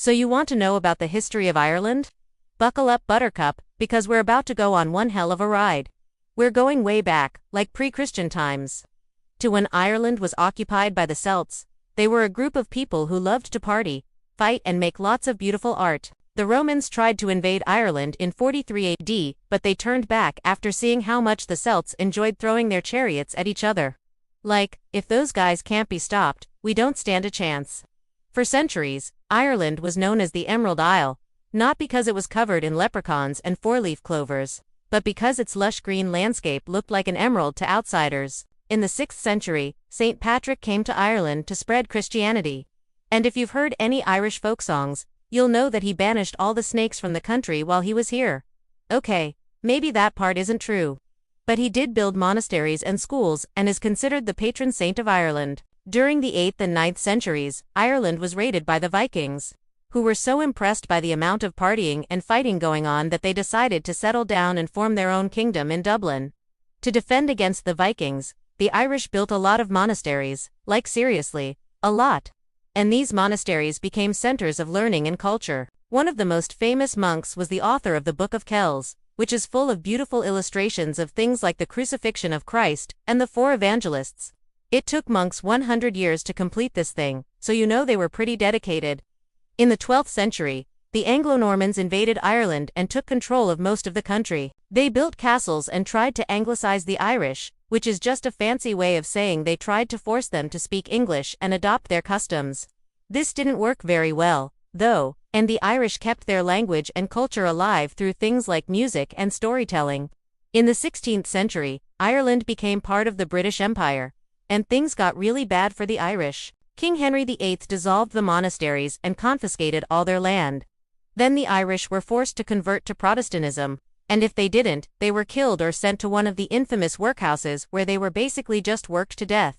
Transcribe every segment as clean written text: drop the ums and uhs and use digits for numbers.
So you want to know about the history of Ireland? Buckle up, Buttercup, because we're about to go on one hell of a ride. We're going way back, like pre-Christian times, to when Ireland was occupied by the Celts. They were a group of people who loved to party, fight and make lots of beautiful art. The Romans tried to invade Ireland in 43 AD, but they turned back after seeing how much the Celts enjoyed throwing their chariots at each other. Like, if those guys can't be stopped, we don't stand a chance. For centuries, Ireland was known as the Emerald Isle, not because it was covered in leprechauns and four-leaf clovers, but because its lush green landscape looked like an emerald to outsiders. In the 6th century, St. Patrick came to Ireland to spread Christianity. And if you've heard any Irish folk songs, you'll know that he banished all the snakes from the country while he was here. Okay, maybe that part isn't true. But he did build monasteries and schools and is considered the patron saint of Ireland. During the 8th and 9th centuries, Ireland was raided by the Vikings, who were so impressed by the amount of partying and fighting going on that they decided to settle down and form their own kingdom in Dublin. To defend against the Vikings, the Irish built a lot of monasteries, like seriously, a lot. And these monasteries became centers of learning and culture. One of the most famous monks was the author of the Book of Kells, which is full of beautiful illustrations of things like the crucifixion of Christ and the four evangelists. It took monks 100 years to complete this thing, so you know they were pretty dedicated. In the 12th century, the Anglo-Normans invaded Ireland and took control of most of the country. They built castles and tried to Anglicize the Irish, which is just a fancy way of saying they tried to force them to speak English and adopt their customs. This didn't work very well, though, and the Irish kept their language and culture alive through things like music and storytelling. In the 16th century, Ireland became part of the British Empire, and things got really bad for the Irish. King Henry VIII dissolved the monasteries and confiscated all their land. Then the Irish were forced to convert to Protestantism, and if they didn't, they were killed or sent to one of the infamous workhouses where they were basically just worked to death.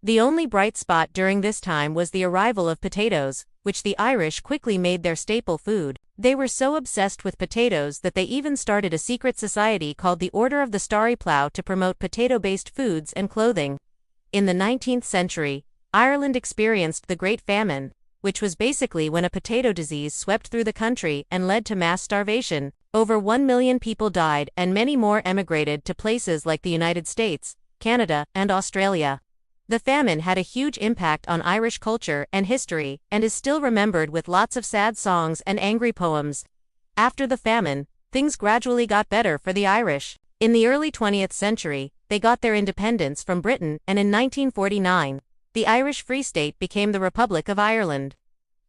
The only bright spot during this time was the arrival of potatoes, which the Irish quickly made their staple food. They were so obsessed with potatoes that they even started a secret society called the Order of the Starry Plough to promote potato-based foods and clothing. In the 19th century, Ireland experienced the Great Famine, which was basically when a potato disease swept through the country and led to mass starvation. Over 1 million people died and many more emigrated to places like the United States, Canada, and Australia. The famine had a huge impact on Irish culture and history and is still remembered with lots of sad songs and angry poems. After the famine, things gradually got better for the Irish. In the early 20th century, they got their independence from Britain, and in 1949, the Irish Free State became the Republic of Ireland.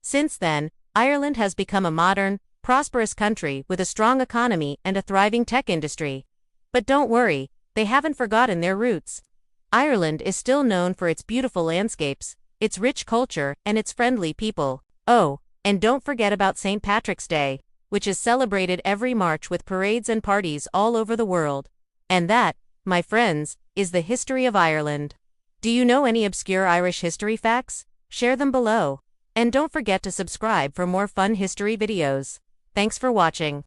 Since then, Ireland has become a modern, prosperous country with a strong economy and a thriving tech industry. But don't worry, they haven't forgotten their roots. Ireland is still known for its beautiful landscapes, its rich culture, and its friendly people. Oh, and don't forget about St. Patrick's Day, which is celebrated every March with parades and parties all over the world. And that, my friends, is the history of Ireland. Do you know any obscure Irish history facts? Share them below. And don't forget to subscribe for more fun history videos. Thanks for watching.